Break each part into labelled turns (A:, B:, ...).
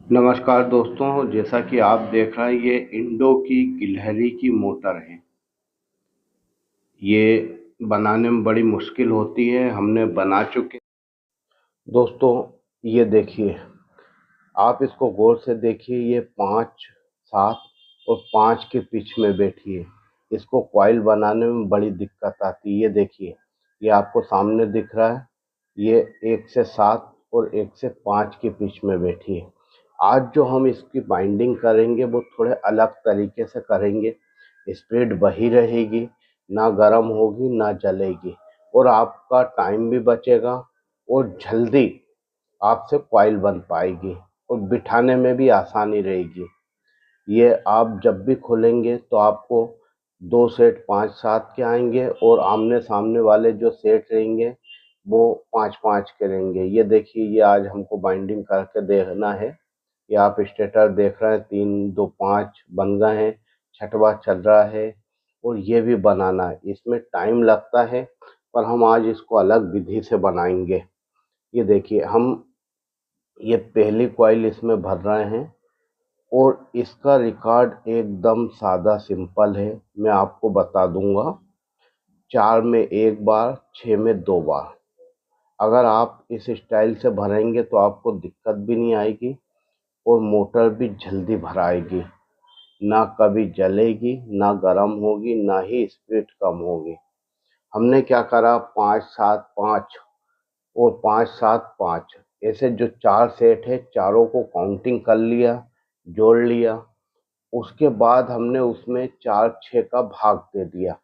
A: नमस्कार दोस्तों, जैसा कि आप देख रहे हैं ये इंडो की गिलहरी की मोटर है। ये बनाने में बड़ी मुश्किल होती है, हमने बना चुके। दोस्तों ये देखिए, आप इसको गौर से देखिए, ये 5, 7 और 5 के पिच में बैठी है। इसको कॉइल बनाने में बड़ी दिक्कत आती है। ये देखिए, ये आपको सामने दिख रहा है, ये 1 से 7 और 1 से 5 के पिच में बैठी है। आज जो हम इसकी बाइंडिंग करेंगे वो थोड़े अलग तरीके से करेंगे। स्पीड वही रहेगी, ना गर्म होगी ना जलेगी, और आपका टाइम भी बचेगा और जल्दी आपसे कॉइल बन पाएगी और बिठाने में भी आसानी रहेगी। ये आप जब भी खोलेंगे तो आपको 2 सेट 5-7 के आएंगे और आमने सामने वाले जो सेट रहेंगे वो 5-5 के रहेंगे। ये देखिए, ये आज हमको बाइंडिंग करके देखना है। ये आप स्टेटर देख रहे हैं, 3 2 5 बन गए हैं, छठवा चल रहा है और ये भी बनाना है। इसमें टाइम लगता है पर हम आज इसको अलग विधि से बनाएंगे। ये देखिए, हम ये पहली कॉइल इसमें भर रहे हैं और इसका रिकॉर्ड एकदम सादा सिंपल है। मैं आपको बता दूंगा, 4 में 1 बार, 6 में 2 बार। अगर आप इस स्टाइल से भरेंगे तो आपको दिक्कत भी नहीं आएगी और मोटर भी जल्दी भराएगी, ना कभी जलेगी, ना गर्म होगी, ना ही स्पीड कम होगी। हमने क्या करा, 5-7-5 और 5-7-5 ऐसे जो 4 सेट है, चारों को काउंटिंग कर लिया, जोड़ लिया। उसके बाद हमने उसमें 4-6 का भाग दे दिया।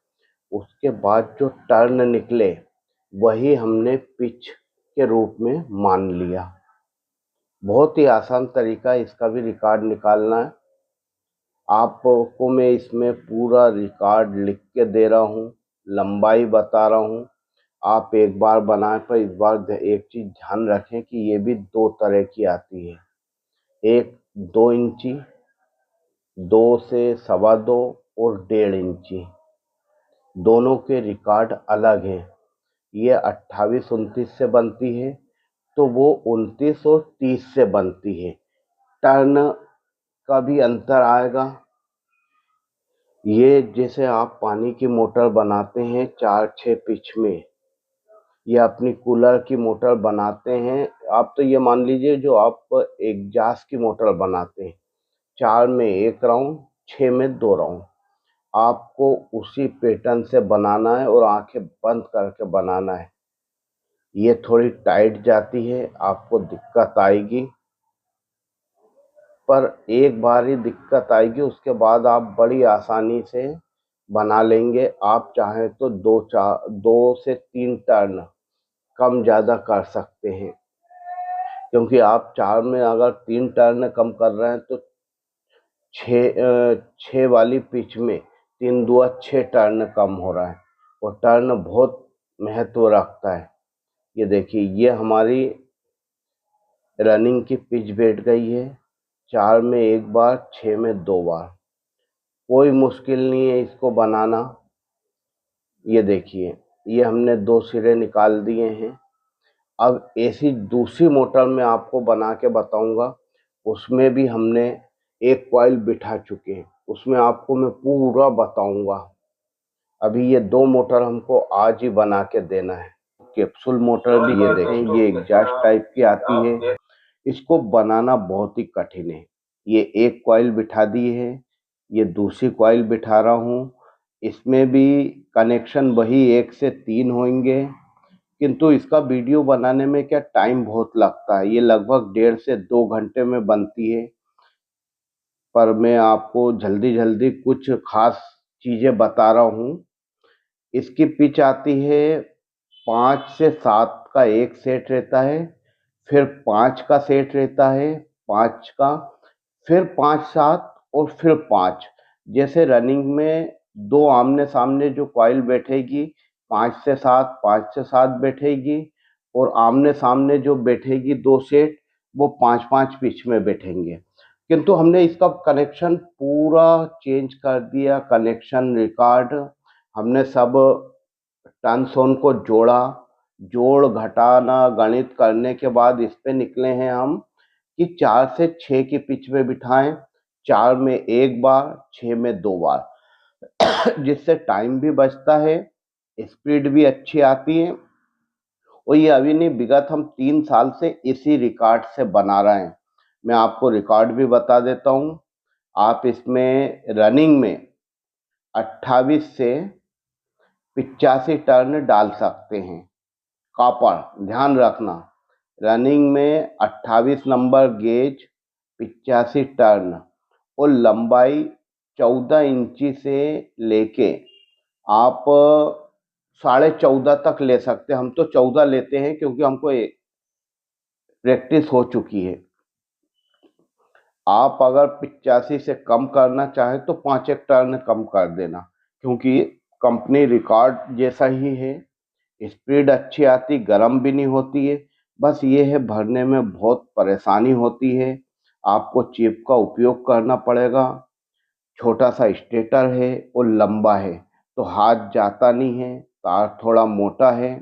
A: उसके बाद जो टर्न निकले वही हमने पिच के रूप में मान लिया। बहुत ही आसान तरीका है इसका भी रिकॉर्ड निकालना है। आपको मैं इसमें पूरा रिकॉर्ड लिख के दे रहा हूँ, लंबाई बता रहा हूँ। आप एक बार बनाए पर इस बार एक चीज ध्यान रखें कि ये भी 2 तरह की आती है। एक 2 इंची, 2 से 2.25 और 1.5 इंची, दोनों के रिकॉर्ड अलग हैं। ये 28-29 से बनती है तो वो 29 और 30 से बनती है। टर्न का भी अंतर आएगा। ये जैसे आप पानी की मोटर बनाते हैं 4-6 पिच में, या अपनी कूलर की मोटर बनाते हैं, आप तो ये मान लीजिए जो आप एग्जॉस्ट की मोटर बनाते हैं, 4 में 1 राउंड, 6 में 2 राउंड, आपको उसी पैटर्न से बनाना है और आंखें बंद करके बनाना है। ये थोड़ी टाइट जाती है, आपको दिक्कत आएगी, पर एक बार ही दिक्कत आएगी, उसके बाद आप बड़ी आसानी से बना लेंगे। आप चाहें तो 2 से 3 टर्न कम ज़्यादा कर सकते हैं, क्योंकि आप 4 में अगर 3 टर्न कम कर रहे हैं तो 6 वाली पिच में 3 दुआ 6 टर्न कम हो रहा है और टर्न बहुत महत्व रखता है। ये देखिए, ये हमारी रनिंग की पिच बैठ गई है, 4 में 1 बार, 6 में 2 बार। कोई मुश्किल नहीं है इसको बनाना। ये देखिए, ये हमने 2 सिरे निकाल दिए हैं। अब ऐसी दूसरी मोटर में आपको बना के बताऊंगा, उसमें भी हमने एक कॉइल बिठा चुके हैं, उसमें आपको मैं पूरा बताऊंगा। अभी ये 2 मोटर हमको आज ही बना के देना है। कैप्सूल मोटर भी ये देखें, ये एग्जॉस्ट टाइप की आती है। इसको बनाना बहुत ही कठिन है। ये एक कॉइल बिठा दी है, ये दूसरी कॉइल बिठा रहा हूँ। इसमें भी कनेक्शन वही 1 से 3 होंगे, किंतु इसका वीडियो बनाने में क्या टाइम बहुत लगता है। ये लगभग 1.5 से 2 घंटे में बनती है, पर मैं आपको जल्दी जल्दी कुछ खास चीज़ें बता रहा हूँ। इसकी पिच आती है 5 से 7 का एक सेट रहता है, फिर 5 का सेट रहता है, 5 का, फिर 5-7 और फिर 5। जैसे रनिंग में 2 आमने सामने जो कॉइल बैठेगी 5 से 7, 5 से 7 बैठेगी, और आमने सामने जो बैठेगी 2 सेट वो 5-5 पिच में बैठेंगे। किंतु हमने इसका कनेक्शन पूरा चेंज कर दिया। कनेक्शन रिकॉर्ड हमने सब टर्नसोन को जोड़ा, जोड़ घटाना गणित करने के बाद इस पे निकले हैं हम कि 4 से 6 की पिच में बिठाएं, 4 में एक बार, 6 में 2 बार, जिससे टाइम भी बचता है, स्पीड भी अच्छी आती है। और ये अभी नहीं, विगत हम 3 साल से इसी रिकॉर्ड से बना रहे हैं। मैं आपको रिकॉर्ड भी बता देता हूँ। आप इसमें रनिंग में 28 से 85 टर्न डाल सकते हैं। कॉपर ध्यान रखना, रनिंग में 28 नंबर गेज, 85 टर्न और लंबाई 14 इंची से लेके आप 14.5 तक ले सकते हैं। हम तो 14 लेते हैं क्योंकि हमको प्रैक्टिस हो चुकी है। आप अगर 85 से कम करना चाहें तो 5 एक टर्न कम कर देना, क्योंकि कंपनी रिकॉर्ड जैसा ही है। स्पीड अच्छी आती, गर्म भी नहीं होती है। बस ये है, भरने में बहुत परेशानी होती है। आपको चिप का उपयोग करना पड़ेगा। छोटा सा स्टेटर है और लंबा है, तो हाथ जाता नहीं है। तार थोड़ा मोटा है।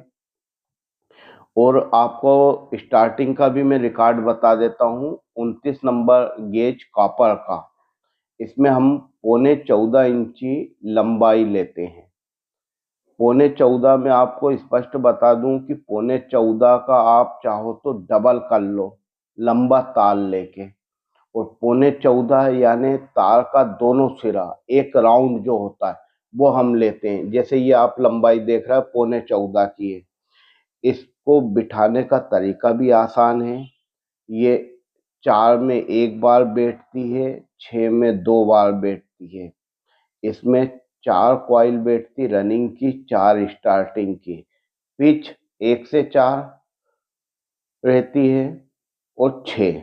A: और आपको स्टार्टिंग का भी मैं रिकॉर्ड बता देता हूँ। 29 नंबर गेज कॉपर का, इसमें हम 14.25 इंची लंबाई लेते हैं। 14.25 में आपको स्पष्ट बता दूं कि 14.25 का आप चाहो तो डबल कर लो लंबा तार लेके। और 14.25 यानी तार का दोनों सिरा, एक राउंड जो होता है वो हम लेते हैं। जैसे ये आप लंबाई देख रहे हैं 14.25 की है। इसको बिठाने का तरीका भी आसान है। ये 4 में एक बार बैठती है, 6 में 2 बार बैठती है। इसमें 4 कॉइल बैठती रनिंग की, 4 स्टार्टिंग की। पिच 1 से 4 रहती है और 6,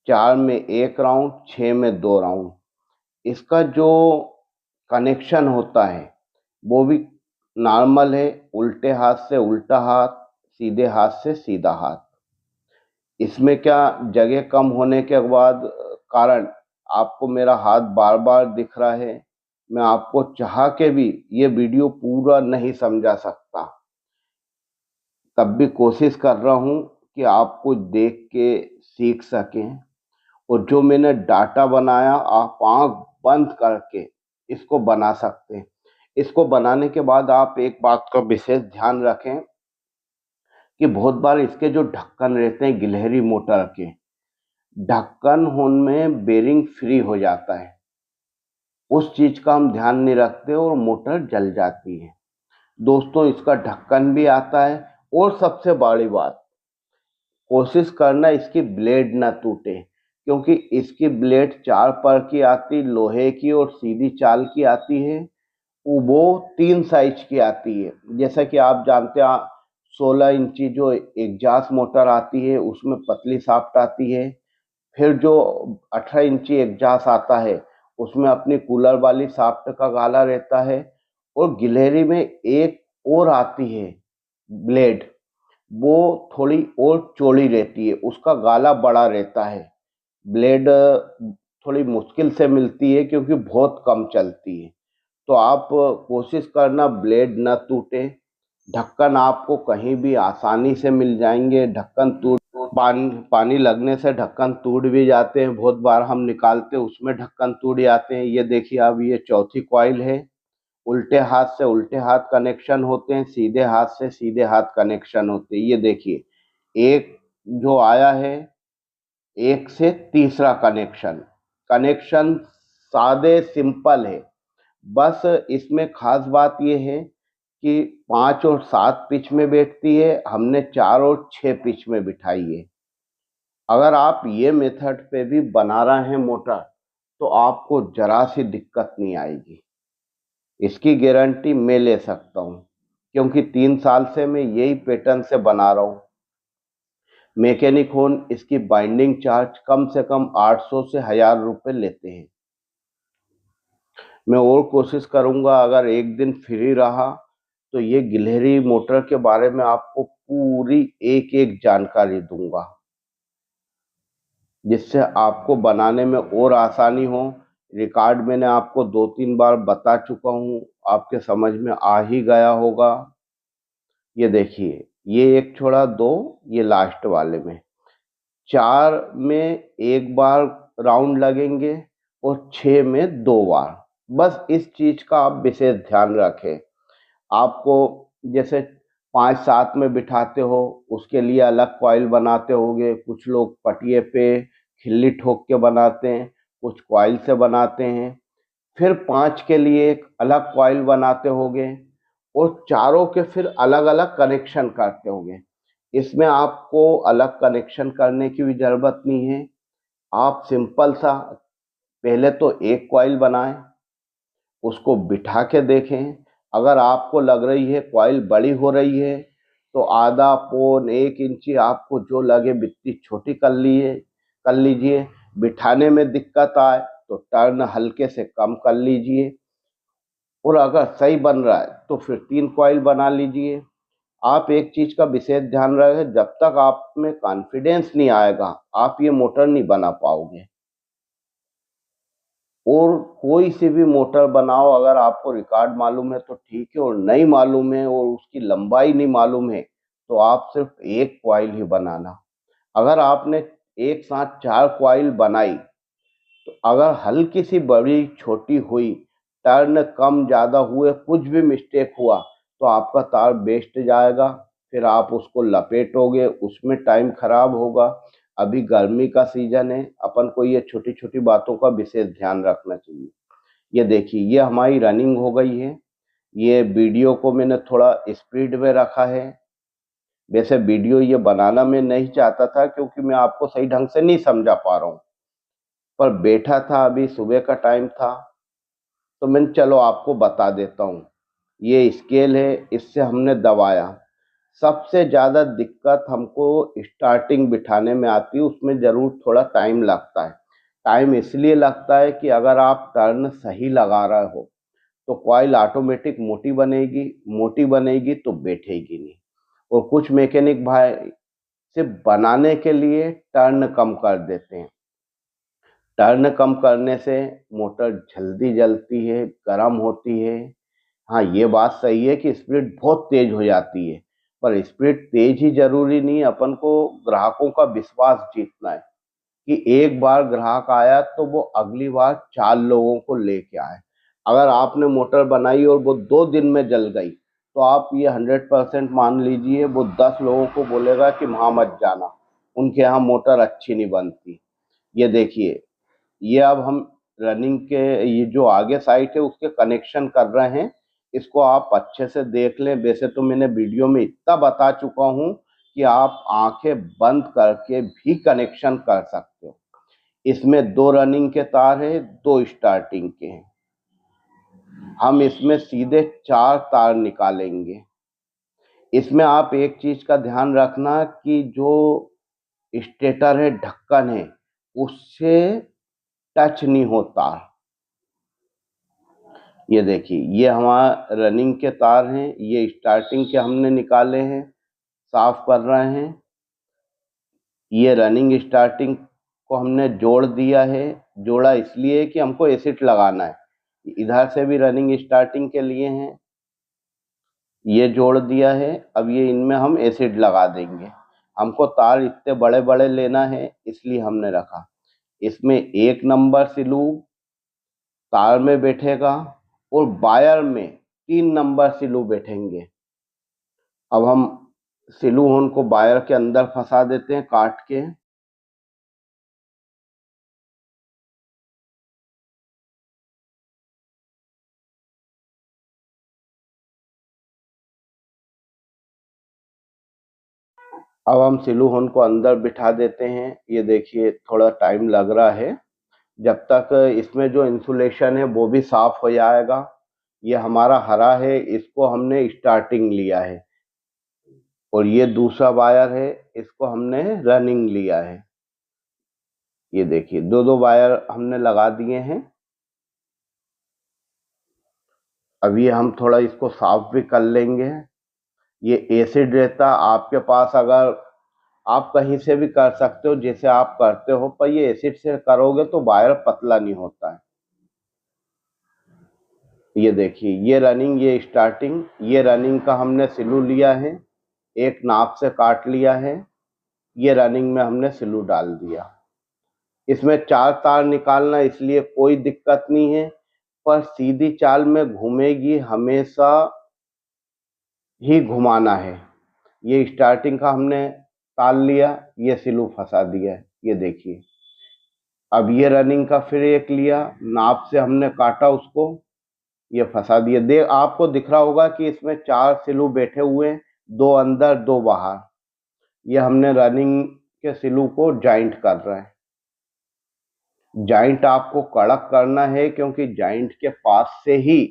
A: 4 में एक राउंड, 6 में 2 राउंड। इसका जो कनेक्शन होता है वो भी नॉर्मल है, उल्टे हाथ से उल्टा हाथ, सीधे हाथ से सीधा हाथ। इसमें क्या, जगह कम होने के बाद कारण आपको मेरा हाथ बार बार दिख रहा है। मैं आपको चाह के भी ये वीडियो पूरा नहीं समझा सकता, तब भी कोशिश कर रहा हूँ कि आपको देख के सीख सकें। और जो मैंने डाटा बनाया, आप आंख बंद करके इसको बना सकते हैं। इसको बनाने के बाद आप एक बात का विशेष ध्यान रखें कि बहुत बार इसके जो ढक्कन रहते हैं गिलहरी मोटर के, ढक्कन उनमें बेरिंग फ्री हो जाता है। उस चीज का हम ध्यान नहीं रखते और मोटर जल जाती है। दोस्तों, इसका ढक्कन भी आता है। और सबसे बड़ी बात, कोशिश करना इसकी ब्लेड ना टूटे, क्योंकि इसकी ब्लेड 4 पर की आती, लोहे की और सीधी चाल की आती है। वो 3 साइज की आती है। जैसा कि आप जानते हैं, 16 इंची जो एग्जॉस्ट मोटर आती है उसमें पतली शाफ्ट आती है। फिर जो 18 इंची एग्जॉस्ट आता है उसमें अपनी कूलर वाली शाफ्ट का गाला रहता है। और गिलहरी में एक और आती है ब्लेड, वो थोड़ी और चौड़ी रहती है, उसका गाला बड़ा रहता है। ब्लेड थोड़ी मुश्किल से मिलती है क्योंकि बहुत कम चलती है। तो आप कोशिश करना ब्लेड न टूटे। ढक्कन आपको कहीं भी आसानी से मिल जाएंगे। ढक्कन टूट पानी लगने से ढक्कन टूट भी जाते हैं। बहुत बार हम निकालते हैं उसमें ढक्कन टूट जाते हैं। ये देखिए, अब ये चौथी कॉइल है। उल्टे हाथ से उल्टे हाथ कनेक्शन होते हैं, सीधे हाथ से सीधे हाथ कनेक्शन होते हैं। ये देखिए, एक जो आया है, एक से तीसरा कनेक्शन। कनेक्शन सादे सिंपल है। बस इसमें खास बात यह है कि 5 और 7 पिच में बैठती है, हमने 4 और 6 पिच में बिठाई है। अगर आप ये मेथड पे भी बना रहे हैं मोटर, तो आपको जरा सी दिक्कत नहीं आएगी। इसकी गारंटी मैं ले सकता हूँ, क्योंकि 3 साल से मैं यही पैटर्न से बना रहा हूँ। मैकेनिक होन इसकी बाइंडिंग चार्ज कम से कम 800 से 1000 रुपये लेते हैं। मैं और कोशिश करूंगा, अगर एक दिन फ्री रहा तो ये गिलहरी मोटर के बारे में आपको पूरी एक एक जानकारी दूंगा, जिससे आपको बनाने में और आसानी हो। रिकॉर्ड मैंने आपको 2-3 बार बता चुका हूँ, आपके समझ में आ ही गया होगा। ये देखिए, ये एक छोड़ा 2, ये लास्ट वाले में 4 में 1 बार राउंड लगेंगे और 6 में 2 बार। बस इस चीज का आप विशेष ध्यान रखें। आपको जैसे 5-7 में बिठाते हो उसके लिए अलग कॉइल बनाते होगे, कुछ लोग पटिए पे खिल्ली ठोक के बनाते हैं, कुछ कॉइल से बनाते हैं, फिर 5 के लिए एक अलग कॉइल बनाते होगे और चारों के फिर अलग अलग कनेक्शन करते होगे। इसमें आपको अलग कनेक्शन करने की भी जरूरत नहीं है। आप सिंपल सा पहले तो एक कॉइल बनाएं, उसको बिठा के देखें। अगर आपको लग रही है कॉइल बड़ी हो रही है तो आधा पौन 1 इंची आपको जो लगे बित्ती छोटी कर लीजिए। बिठाने में दिक्कत आए तो टर्न हल्के से कम कर लीजिए, और अगर सही बन रहा है तो फिर 3 कॉइल बना लीजिए। आप एक चीज का विशेष ध्यान रखें, जब तक आप में कॉन्फिडेंस नहीं आएगा आप ये मोटर नहीं बना पाओगे। और कोई सी भी मोटर बनाओ, अगर आपको रिकॉर्ड मालूम है तो ठीक है, और नहीं मालूम है और उसकी लंबाई नहीं मालूम है तो आप सिर्फ एक कॉइल ही बनाना। अगर आपने एक साथ 4 कॉइल बनाई तो अगर हल्की सी बड़ी छोटी हुई, टर्न कम ज़्यादा हुए, कुछ भी मिस्टेक हुआ तो आपका तार वेस्ट जाएगा। फिर आप उसको लपेटोगे, उसमें टाइम खराब होगा। अभी गर्मी का सीजन है, अपन को ये छोटी छोटी बातों का विशेष ध्यान रखना चाहिए। ये देखिए, ये हमारी रनिंग हो गई है। ये वीडियो को मैंने थोड़ा स्पीड में रखा है। वैसे वीडियो ये बनाना मैं नहीं चाहता था क्योंकि मैं आपको सही ढंग से नहीं समझा पा रहा हूँ, पर बैठा था, अभी सुबह का टाइम था तो मैंने चलो आपको बता देता हूँ। ये स्केल है, इससे हमने दबाया। सबसे ज़्यादा दिक्कत हमको स्टार्टिंग बिठाने में आती है, उसमें ज़रूर थोड़ा टाइम लगता है। टाइम इसलिए लगता है कि अगर आप टर्न सही लगा रहे हो तो कॉइल ऑटोमेटिक मोटी बनेगी तो बैठेगी नहीं। और कुछ मैकेनिक भाई सिर्फ बनाने के लिए टर्न कम कर देते हैं। टर्न कम करने से मोटर जल्दी जलती है, गर्म होती है। हाँ, ये बात सही है कि स्पीड बहुत तेज हो जाती है, पर स्पीड तेज ही जरूरी नहीं। अपन को ग्राहकों का विश्वास जीतना है कि एक बार ग्राहक आया तो वो अगली बार 4 लोगों को लेके आए। अगर आपने मोटर बनाई और वो 2 दिन में जल गई तो आप ये 100% मान लीजिए वो 10 लोगों को बोलेगा कि वहां मत जाना, उनके यहाँ मोटर अच्छी नहीं बनती। ये देखिए, ये अब हम रनिंग के ये जो आगे साइड है उसके कनेक्शन कर रहे हैं। इसको आप अच्छे से देख लें। वैसे तो मैंने वीडियो में इतना बता चुका हूँ कि आप आंखें बंद करके भी कनेक्शन कर सकते हो। इसमें 2 रनिंग के तार है, 2 स्टार्टिंग के हैं। हम इसमें सीधे 4 तार निकालेंगे। इसमें आप एक चीज का ध्यान रखना कि जो स्टेटर है, ढक्कन है, उससे टच नहीं होता। ये देखिए, ये हमारा रनिंग के तार हैं, ये स्टार्टिंग के हमने निकाले हैं, साफ कर रहे हैं। ये रनिंग स्टार्टिंग को हमने जोड़ दिया है। जोड़ा इसलिए कि हमको एसिड लगाना है। इधर से भी रनिंग स्टार्टिंग के लिए हैं, ये जोड़ दिया है। अब ये इनमें हम एसिड लगा देंगे। हमको तार इतने बड़े बड़े लेना है इसलिए हमने रखा। इसमें 1 नंबर सिलू तार में बैठेगा और वायर में 3 नंबर सिलू बैठेंगे। अब हम सिलू होन को वायर के अंदर फंसा देते हैं काट के। अब हम सिलू होन को अंदर बिठा देते हैं। ये देखिए, थोड़ा टाइम लग रहा है, जब तक इसमें जो इंसुलेशन है वो भी साफ हो जाएगा। ये हमारा हरा है, इसको हमने स्टार्टिंग लिया है, और ये दूसरा वायर है, इसको हमने रनिंग लिया है। ये देखिए, 2 वायर हमने लगा दिए हैं। अभी हम थोड़ा इसको साफ भी कर लेंगे। ये एसिड रहता आपके पास, अगर आप कहीं से भी कर सकते हो जैसे आप करते हो, पर ये एसिड से करोगे तो वायर पतला नहीं होता है। ये देखिए, ये रनिंग, ये स्टार्टिंग, ये रनिंग का हमने सिलू लिया है, एक नाप से काट लिया है। ये रनिंग में हमने सिलू डाल दिया। इसमें 4 तार निकालना इसलिए कोई दिक्कत नहीं है, पर सीधी चाल में घूमेगी, हमेशा ही घुमाना है। ये स्टार्टिंग का हमने ताल लिया, ये सिलू फंसा दिया है, ये देखिए। अब ये रनिंग का फिर एक लिया, नाप से हमने काटा उसको, ये फंसा दिया। आपको दिख रहा होगा कि इसमें 4 सिलू बैठे हुए हैं, 2 अंदर 2 बाहर। ये हमने रनिंग के सिलू को जॉइंट कर रहे हैं। जॉइंट आपको कड़क करना है, क्योंकि जॉइंट के पास से ही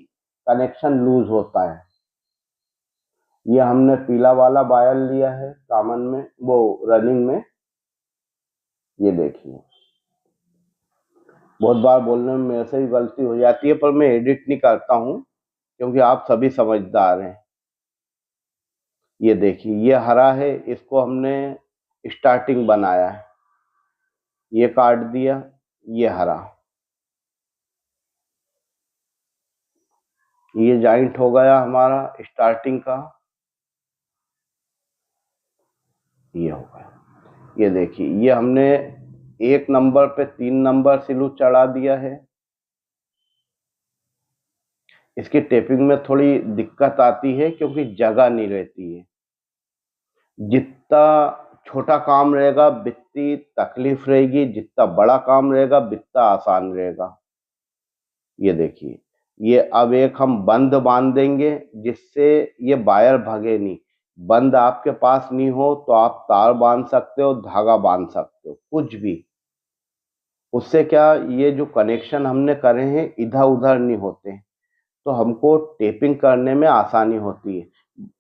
A: कनेक्शन लूज होता है। ये हमने पीला वाला वायर लिया है कॉमन में, वो रनिंग में, ये देखिए। बहुत बार बोलने में मेरे से भी गलती हो जाती है, पर मैं एडिट नहीं करता हूँ, क्योंकि आप सभी समझदार हैं। ये देखिए, ये हरा है, इसको हमने स्टार्टिंग बनाया है, ये काट दिया, ये हरा, ये जॉइंट हो गया हमारा स्टार्टिंग का, ये हो गया। ये देखिए, ये हमने 1 नंबर पे 3 नंबर सिलू चढ़ा दिया है। इसकी टेपिंग में थोड़ी दिक्कत आती है, क्योंकि जगह नहीं रहती है। जितना छोटा काम रहेगा बितनी तकलीफ रहेगी, जितना बड़ा काम रहेगा बितना आसान रहेगा। ये देखिए, ये अब एक हम बंद बांध देंगे, जिससे ये वायर भगे नहीं। बंद आपके पास नहीं हो तो आप तार बांध सकते हो, धागा बांध सकते हो, कुछ भी। उससे क्या, ये जो कनेक्शन हमने करे हैं इधर उधर नहीं होते, तो हमको टेपिंग करने में आसानी होती है।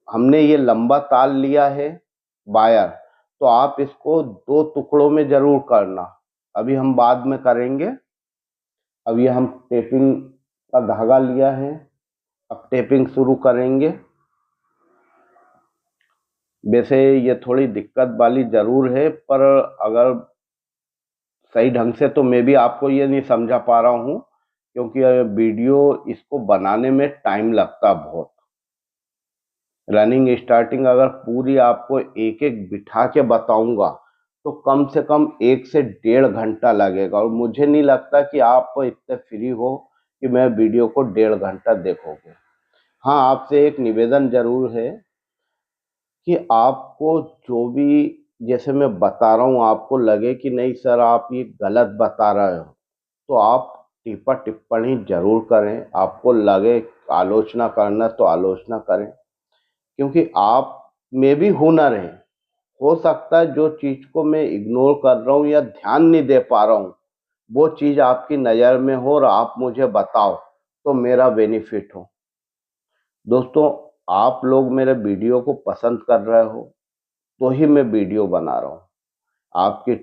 A: हमने ये लंबा तार लिया है वायर, तो आप इसको 2 टुकड़ों में जरूर करना, अभी हम बाद में करेंगे। अब ये हम टेपिंग का धागा लिया है, अब टेपिंग शुरू करेंगे। वैसे ये थोड़ी दिक्कत वाली जरूर है, पर अगर सही ढंग से, तो मैं भी आपको ये नहीं समझा पा रहा हूँ, क्योंकि वीडियो इसको बनाने में टाइम लगता बहुत। रनिंग स्टार्टिंग अगर पूरी आपको एक एक बिठा के बताऊंगा तो कम से कम 1 से 1.5 घंटा लगेगा, और मुझे नहीं लगता कि आप इतने फ्री हो कि मैं वीडियो को 1.5 घंटा देखोगे। हाँ, आपसे एक निवेदन जरूर है कि आपको जो भी, जैसे मैं बता रहा हूँ, आपको लगे कि नहीं सर आप ये गलत बता रहे हो, तो आप टिप्पा टिप्पणी जरूर करें। आपको लगे आलोचना करना तो आलोचना करें, क्योंकि आप में भी हुनर है। हो सकता है जो चीज को मैं इग्नोर कर रहा हूँ या ध्यान नहीं दे पा रहा हूँ, वो चीज आपकी नजर में हो और आप मुझे बताओ, तो मेरा बेनिफिट हो। दोस्तों, आप लोग मेरे वीडियो को पसंद कर रहे हो तो ही मैं वीडियो बना रहा हूँ। आपकी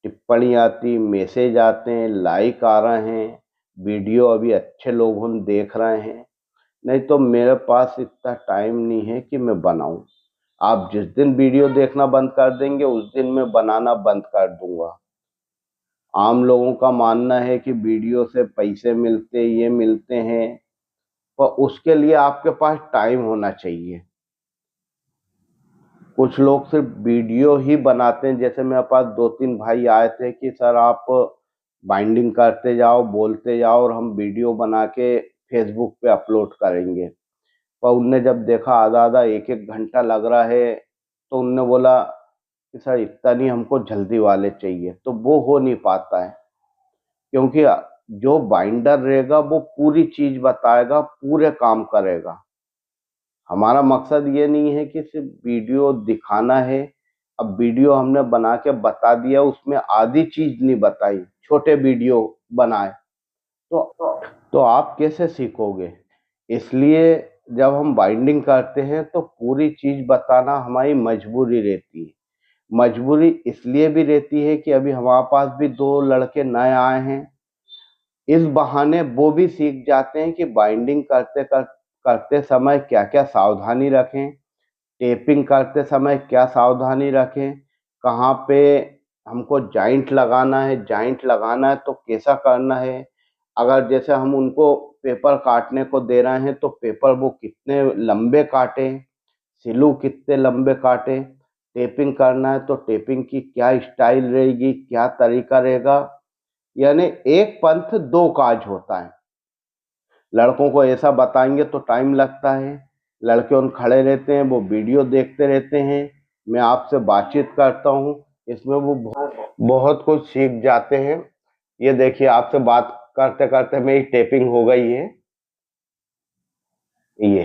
A: टिप्पणी आती, मैसेज आते हैं, लाइक आ रहे हैं, वीडियो अभी अच्छे लोग हम देख रहे हैं, नहीं तो मेरे पास इतना टाइम नहीं है कि मैं बनाऊं। आप जिस दिन वीडियो देखना बंद कर देंगे उस दिन मैं बनाना बंद कर दूंगा। आम लोगों का मानना है कि वीडियो से पैसे मिलते, ये मिलते हैं, पर उसके लिए आपके पास टाइम होना चाहिए। कुछ लोग सिर्फ वीडियो ही बनाते हैं, जैसे मेरे पास 2-3 भाई आए थे कि सर आप बाइंडिंग करते जाओ, बोलते जाओ, और हम वीडियो बना के फेसबुक पे अपलोड करेंगे। पर उनने जब देखा आधा आधा 1-1 घंटा लग रहा है, तो उनने बोला कि सर इतना नहीं, हमको जल्दी वाले चाहिए, तो वो हो नहीं पाता है। क्योंकि जो बाइंडर रहेगा वो पूरी चीज बताएगा, पूरे काम करेगा। हमारा मकसद ये नहीं है कि सिर्फ वीडियो दिखाना है। अब वीडियो हमने बना के बता दिया, उसमें आधी चीज नहीं बताई, छोटे वीडियो बनाए, तो तो आप कैसे सीखोगे। इसलिए जब हम बाइंडिंग करते हैं तो पूरी चीज बताना हमारी मजबूरी रहती है। मजबूरी इसलिए भी रहती है कि अभी हमारे पास भी 2 लड़के नए आए हैं, इस बहाने वो भी सीख जाते हैं कि बाइंडिंग करते समय क्या क्या सावधानी रखें, टेपिंग करते समय क्या सावधानी रखें, कहाँ पे हमको जॉइंट लगाना है, जॉइंट लगाना है तो कैसा करना है। अगर जैसे हम उनको पेपर काटने को दे रहे हैं तो पेपर वो कितने लंबे काटें, सिलू कितने लंबे काटें, टेपिंग करना है तो टेपिंग की क्या स्टाइल रहेगी, क्या तरीका रहेगा, यानी एक पंथ दो काज होता है। लड़कों को ऐसा बताएंगे तो टाइम लगता है, लड़के उन खड़े रहते हैं, वो वीडियो देखते रहते हैं, मैं आपसे बातचीत करता हूँ, इसमें वो बहुत कुछ सीख जाते हैं। ये देखिए, आपसे बात करते करते मेरी टेपिंग हो गई है। ये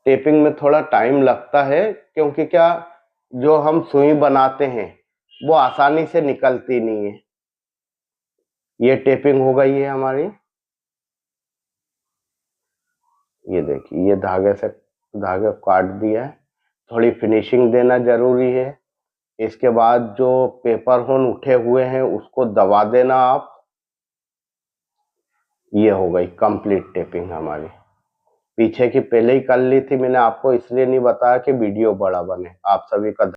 A: टेपिंग में थोड़ा टाइम लगता है, क्योंकि क्या, जो हम सुई बनाते हैं वो आसानी से निकलती नहीं है। ये टेपिंग हो गई है हमारी। ये देखिए, ये धागे से धागे काट दिया है। थोड़ी फिनिशिंग देना जरूरी है। इसके बाद जो पेपर होन उठे हुए हैं उसको दबा देना आप। ये हो गई कंप्लीट टेपिंग हमारी। पीछे की पहले ही कर ली थी मैंने, आपको इसलिए नहीं बताया कि वीडियो बड़ा बने। आप सभी का